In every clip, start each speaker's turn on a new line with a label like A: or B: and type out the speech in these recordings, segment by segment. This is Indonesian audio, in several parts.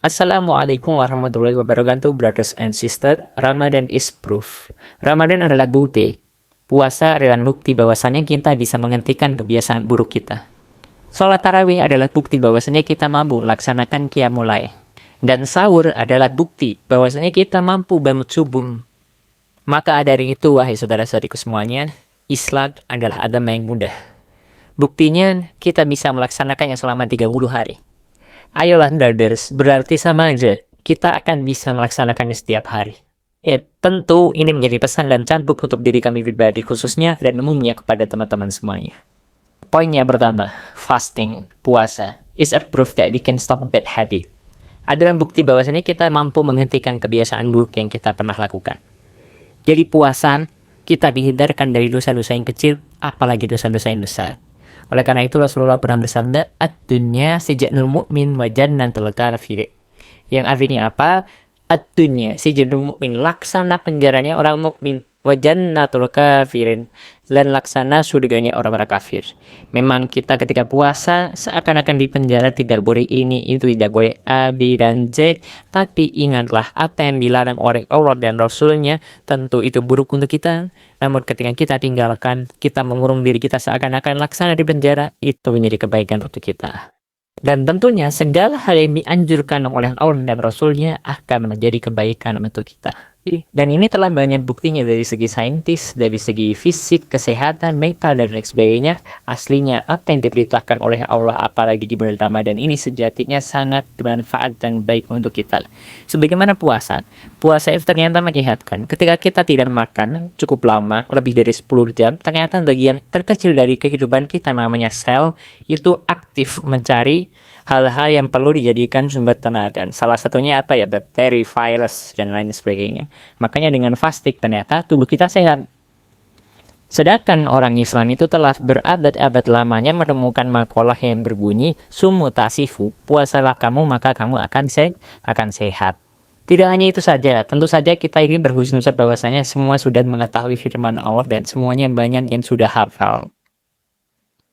A: Assalamualaikum warahmatullahi wabarakatuh, brothers and sisters. Ramadan is proof. Ramadan adalah bukti. Puasa adalah bukti bahwasannya kita bisa menghentikan kebiasaan buruk kita. Sholat tarawih adalah bukti bahwasannya kita mampu laksanakan qiyamul lail. Dan sahur adalah bukti bahwasannya kita mampu bangun subuh. Maka dari itu, wahai saudara-saudariku semuanya, Islam adalah agama yang mudah. Buktinya kita bisa melaksanakannya selama 30 hari. Ayolah brothers, berarti sama aja, kita akan bisa melaksanakannya setiap hari. Ya, tentu ini menjadi pesan dan cambuk untuk diri kami pribadi khususnya dan umumnya kepada teman-teman semuanya. Poinnya pertama, fasting, puasa, is a proof that we can stop a bad habit. Adalah bukti bahwasanya kita mampu menghentikan kebiasaan buruk yang kita pernah lakukan. Jadi puasa, kita dihindarkan dari dosa-dosa yang kecil, apalagi dosa-dosa yang besar. Oleh karena itu Rasulullah pernah bersabda, "Ad-dunya sijnul mu'min wa jannatul kafir." Yang artinya apa? Ad-dunya sijnul mu'min, laksana penjaranya orang mukmin, wa jannatul kafirin, dan laksana surganya orang-orang kafir. Memang kita ketika puasa seakan-akan di penjara, tidak boleh ini, itu, tidak boleh A, B, dan Z. Tapi ingatlah apa yang dilarang oleh Allah dan Rasulnya, tentu itu buruk untuk kita. Namun ketika kita tinggalkan, kita mengurung diri kita seakan-akan laksana di penjara, itu menjadi kebaikan untuk kita. Dan tentunya segala hal yang dianjurkan oleh Allah dan Rasulnya akan menjadi kebaikan untuk kita. Dan ini telah banyak buktinya dari segi saintis, dari segi fisik, kesehatan, mental, dan lain sebagainya. Aslinya apa yang diberitakan oleh Allah, apalagi di bulan Ramadan ini, sejatinya sangat bermanfaat dan baik untuk kita. Sebagaimana puasa itu ternyata menyehatkan. Ketika kita tidak makan cukup lama, lebih dari 10 jam, ternyata bagian terkecil dari kehidupan kita, namanya sel, itu aktif mencari hal-hal yang perlu dijadikan sumber tenaga. Salah satunya apa ya? Bakteri, virus, dan lain sebagainya. Makanya dengan fasting ternyata tubuh kita sehat. Sedangkan orang Islam itu telah berabad-abad lamanya menemukan makalah yang berbunyi, "Sumu tasifu, puasalah kamu maka kamu akan sehat." Tidak hanya itu saja, tentu saja kita ini berhusnuzon bahwasanya semua sudah mengetahui firman Allah dan semuanya banyak yang sudah hafal.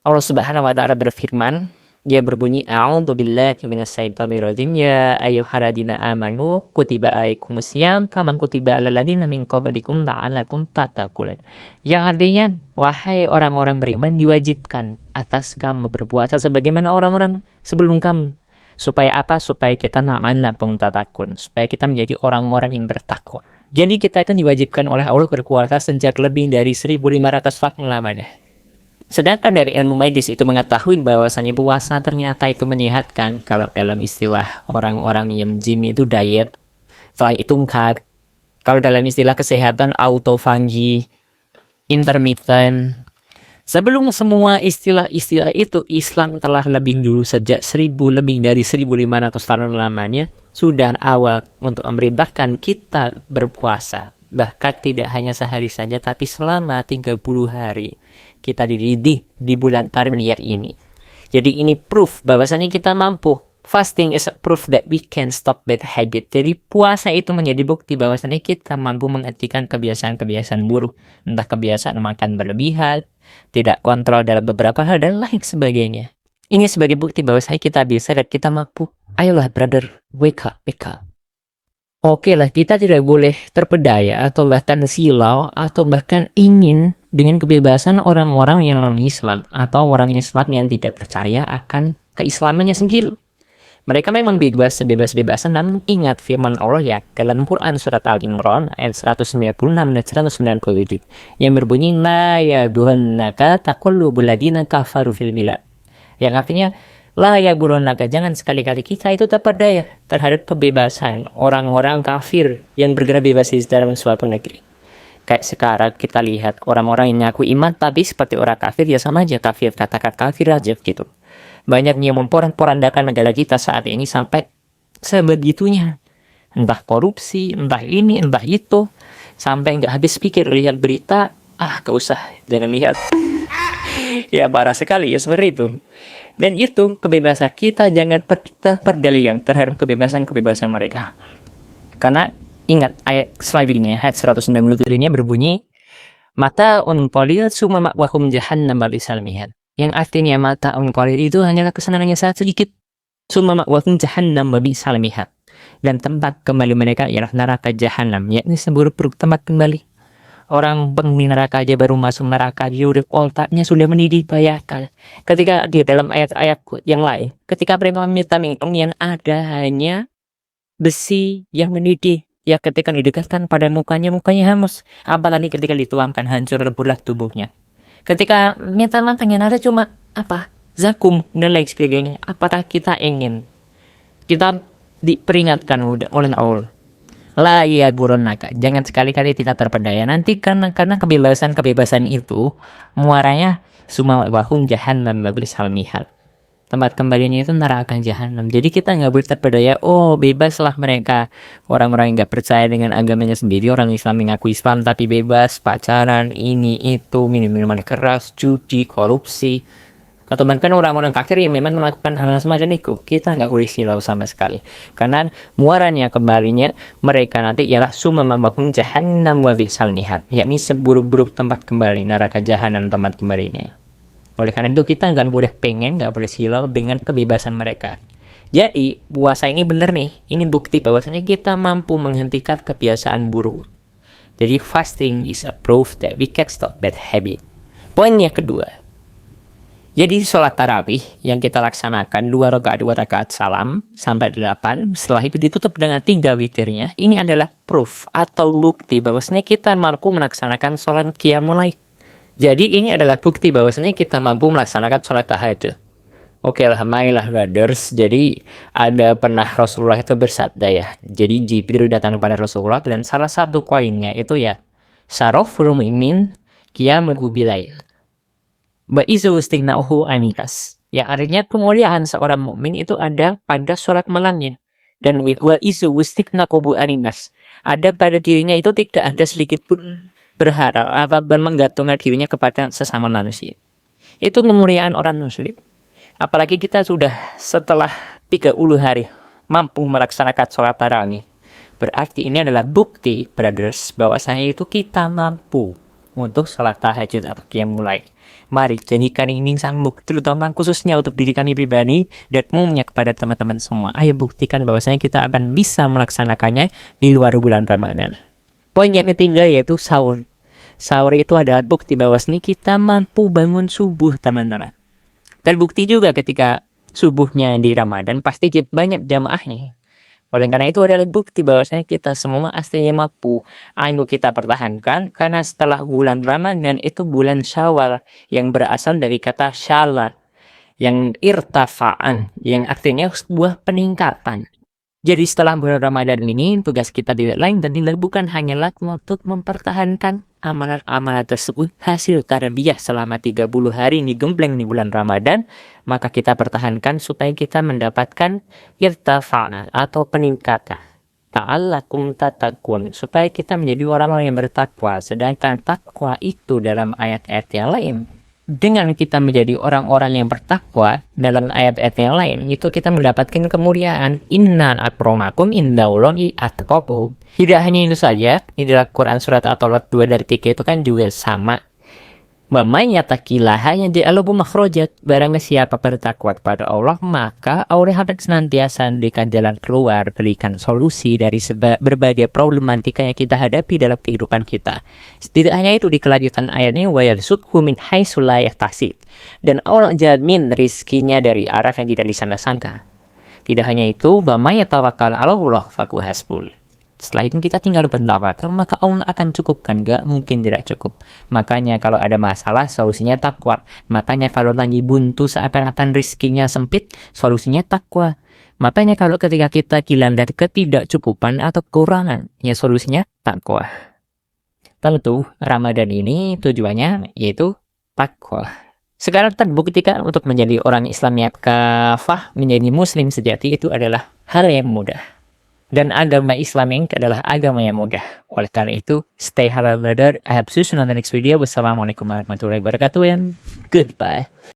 A: Allah Subhanahu wa taala berfirman, dia berbunyi, "A'udzubillahi minasyaitonirrajim, ya ayyuhalladzina amanu kutiba alaikumusiyam kama kutiba alal ladzina min qablikum la'allakum tattaqun." Yang artinya, wahai orang-orang beriman, diwajibkan atas kamu berpuasa sebagaimana orang-orang sebelum kamu. Supaya apa? Supaya kita la'allakum tattaqun, supaya kita menjadi orang-orang yang bertakwa. Jadi kita itu diwajibkan oleh Allah berpuasa sejak lebih dari 1500 tahun lamanya. Sedangkan dari ilmu medis itu mengetahui bahwasanya puasa ternyata itu menyehatkan. Kalau dalam istilah orang-orang yang gym itu diet, setelah itu kalau dalam istilah kesehatan autofagi, intermittent. Sebelum semua istilah-istilah itu, Islam telah lebih dulu sejak lebih dari 1500 tahun lamanya sudah awal untuk memerintahkan kita berpuasa. Bahkan tidak hanya sehari saja, tapi selama 30 hari kita dididik di bulan Ramadan ini. Jadi ini proof bahwasanya kita mampu. Fasting is a proof that we can stop bad habit. Jadi puasa itu menjadi bukti bahwasanya kita mampu menghentikan kebiasaan-kebiasaan buruk. Entah kebiasaan makan berlebihan, tidak kontrol dalam beberapa hal, dan lain sebagainya. Ini sebagai bukti bahwasanya kita bisa dan kita mampu. Ayolah brother, wake up. Oke lah, kita tidak boleh terpedaya atau bahkan silau atau bahkan ingin dengan kebebasan orang-orang yang non-Islam atau orang Islam yang tidak percaya akan keislamannya sendiri. Mereka memang bebas sebebas-bebasan, namun ingat firman Allah ya dalam Quran surat Al-Imran ayat 196 dan 197 yang berbunyi, "La yaghurrannaka taqallubul ladzina kafaru fil bilad." Yang artinya, la yaghurrannaka, jangan sekali-kali kita itu terpedaya terhadap kebebasan orang-orang kafir yang bergerak bebas di dalam suatu negeri. Kayak sekarang kita lihat orang-orang yang ngaku iman tapi seperti orang kafir, ya sama aja kafir, katakan kafir aja gitu. Banyak yang memporak-porandakan negara kita saat ini sampai sebegitunya. Entah korupsi, entah ini, entah itu. Sampai nggak habis pikir lihat berita, gak usah, jangan lihat. Ya parah sekali ya seperti itu. Dan itu kebebasan kita, jangan perdalian terhadap kebebasan mereka. Karena ingat ayat selanjutnya, ayat 197-nya berbunyi, "Mata qalil summa ma'wahum jahannam ba'dal mihat." Yang artinya mata qalil itu hanyalah kesenangannya sangat sedikit. Summa ma'wahum jahannam ba'dal mihat. dan tempat kembali mereka ialah neraka jahanam, yakni seburuk-buruk tempat kembali. Orang penghuni neraka aja baru masuk neraka dia udah otaknya sudah mendidih, bayangkan. Ketika di dalam ayat-ayat yang lain, ketika mereka meminta minum yang ada hanya besi yang mendidih, ya ketika didekatkan pada mukanya hangus, apalagi ketika dituangkan hancur leburlah tubuhnya. Ketika minta makan yang ada cuma zakum dan lain sebagainya. Apakah kita ingin kita diperingatkan oleh Allah, la yaghurannaka, jangan sekali-kali tidak terpedaya nanti karena kebebasan itu muaranya sumawahum jahannam bablisal mihad, tempat kembalinya itu neraka jahanam. Jadi kita nggak boleh terpedaya, bebaslah mereka, orang-orang yang nggak percaya dengan agamanya sendiri, orang Islam mengaku Islam tapi bebas pacaran, ini itu, minum-minuman keras, judi, korupsi, atau bahkan orang-orang kafir yang memang melakukan hal semacam itu. Kita nggak boleh silau sama sekali, karena muaranya kembalinya mereka nanti ialah sumamahum jahannam wa bisal mihad, yakni seburuk-buruk tempat kembali neraka jahanam tempat kembalinya. Oleh karena itu kita nggak boleh silau dengan kebebasan mereka. Jadi puasa ini benar nih, ini bukti bahwasanya kita mampu menghentikan kebiasaan buruk. Jadi fasting is a proof that we can stop bad habit. Poinnya kedua, jadi sholat tarawih yang kita laksanakan 2 rakaat salam sampai 8, setelah itu ditutup dengan 3 witirnya. Ini adalah proof atau bukti bahwasanya kita mampu melaksanakan sholat qiyamul lail. Jadi ini adalah bukti bahwasanya kita mampu melaksanakan sholat tahajud. Oke, alhamdulillah brothers. Jadi ada pernah Rasulullah itu bersabda ya. Jadi Jibril datang kepada Rasulullah dan salah satu poinnya itu ya, syaraful mu'min qiyamul bilail. Ba'izu istighna'uhu anikas. Yang artinya kemuliaan seorang mukmin itu ada pada sholat malamnya. Dan wa'izu istighna'uhu anikas, ada pada dirinya itu tidak ada sedikit pun berharap menggantungkan dirinya kepada sesama manusia. Itu kemuliaan orang muslim. Apalagi kita sudah setelah 30 hari mampu melaksanakan sholat tarawih. Berarti ini adalah bukti brothers bahwasanya itu kita mampu untuk sholat tahajud atau qiyamul lail. Mari jadikan ini sanggup, terutama khususnya untuk diri kami pribadi dan umumnya kepada teman-teman semua. Ayo buktikan bahwasanya kita akan bisa melaksanakannya di luar bulan Ramadan. Poin yang ketiga yaitu sahur. Sahur itu adalah bukti bahwasanya kita mampu bangun subuh, teman-teman. Terbukti juga ketika subuhnya di Ramadan pasti banyak jamaahnya. Oleh karena itu adalah bukti bahwasanya kita semua aslinya mampu. Ayo kita pertahankan, karena setelah bulan Ramadan itu bulan Syawal yang berasal dari kata syala yang irtafa'an, yang artinya sebuah peningkatan. Jadi setelah bulan Ramadan ini tugas kita tidak lain dan tidak bukan hanyalah untuk mempertahankan amalan-amalan tersebut hasil tarbiyah selama 30 hari ini gembleng di bulan Ramadan, maka kita pertahankan supaya kita mendapatkan irtafa'na atau peningkatan. Ta'allakum tattaqun, supaya kita menjadi orang-orang yang bertakwa. Sedangkan takwa itu dalam ayat-ayat yang lain, dengan kita menjadi orang-orang yang bertakwa dalam ayat-ayat yang lain, itu kita mendapatkan kemuliaan. Inna akramakum indallahi atqakum. Tidak hanya itu saja, di dalam Quran surat At-Talaq 2 dari 3 itu kan juga sama. Mamanya takilah hanya di'alubu makhrojat. Barang siapa bertakwa kepada Allah, maka Allah akan senantiasa berikan jalan keluar, berikan solusi dari berbagai problematika yang kita hadapi dalam kehidupan kita. Tidak hanya itu, di kelanjutan ayatnya, wa yarzuqhu min haitsu la yahtasib, dan Allah jamin rizkinya dari arah yang tidak disangka-sangka. Tidak hanya itu, mamanya tawakkal 'ala Allah fahuwa hasbuh. Setelah itu kita tinggal bertawakal, maka Allah akan cukupkan. Gak mungkin tidak cukup. Makanya kalau ada masalah, solusinya takwa. Makanya kalau lagi buntu seakan-akan rizkinya sempit, solusinya takwa. Makanya kalau ketika kita dilanda ketidakcukupan atau kekurangan, ya solusinya takwa. Tentu Ramadan ini tujuannya yaitu takwa. Sekarang terbuktikan untuk menjadi orang Islam yang kafah, menjadi muslim sejati itu adalah hal yang mudah. Dan agama Islam ini adalah agama yang mudah. Oleh karena itu, stay halal brother. I hope to see you on the next video. Wassalamualaikum warahmatullahi wabarakatuh and goodbye.